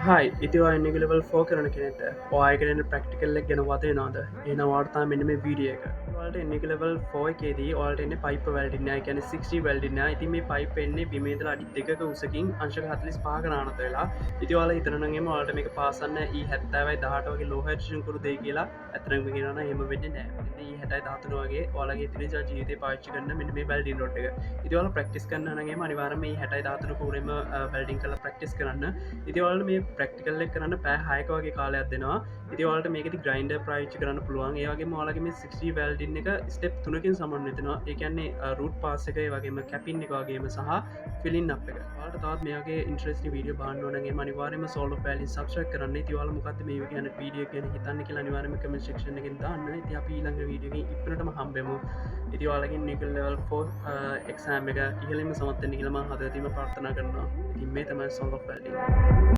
හයි ඉතිවා නිගලවල් for කරන කෙනෙට ඔයකරන ප්‍රක්ටිකල්ලක් ගැන වතය නාද එන වාර්තා මෙන්න මේ වීඩිය එක වාට නිගලවල් ෆෝයකේදී ඔල්ටන පයිප වැල්ඩින්න ගැන 60 වැල්ඩින්න ඉති මේ පයිප එන්නේ බිමේදල අඩි දෙක උසකින් අංශක හතලිස් පාගනානත වෙලා ඉතිවාල ඉතරනගේ වාට මේක පාසන්න ඒ හැත්තවයි දහටවගේ ලෝහර්ෂන් කරු දේ කියලා ඇතරම ගෙනන හෙම වෙන්න නෑ හැටයි ධාතුනවගේ ඔලගේ තිරිජ ජීතය පාච්චි කන්න මෙ මේ බැල්ඩින් රොට් එක ඉතිවල ප්‍රක්ටිස් කරන්නගේ මනිවාරම හැටයි ධාතුන කූරම බැල්ඩින් කල ප්‍රක්ටිස් කරන්න ඉතිවල මේ ප්‍රක්ටිකල්ල කරන්න පෑ හයකවගේ කාලයක් දෙනවා ඉතිවලට මේක ග්‍රයින්ඩ ප්‍රයිච් කරන්න පුළුවන් ඒගේ මෝලගේම 60 වැල්ඩින්න එක ස්ටප් තුනකින් සමන්විතනවා ඒකන්නේ රුට් පාසකය වගේම කැපින් එක වගේම සහ ෆිලින් අප එක වාට තාත් මේගේ ඉන්ට්‍රස්ටි වීඩිය බාන්නවනගේ මනිවාරම සෝල පැලි සබ්ෂක් කරන්න තිවල මොකත් මේ ගැන වීඩිය කියන හිතන්න කියලා නිවාරම කම ශක්ෂණකින් දාන්න ති අපි ඊළඟ වීඩියගේ ඉපනටම හම්බෙමු ඉතිවාලගින් නිකල් ලෙවල් 4 එක්සෑම් එක ඉහලම සමත්තන නිලම හදතීම ප්‍රාර්ථනා කරනවා ඉතින් මේ තමයි සෝල පැලි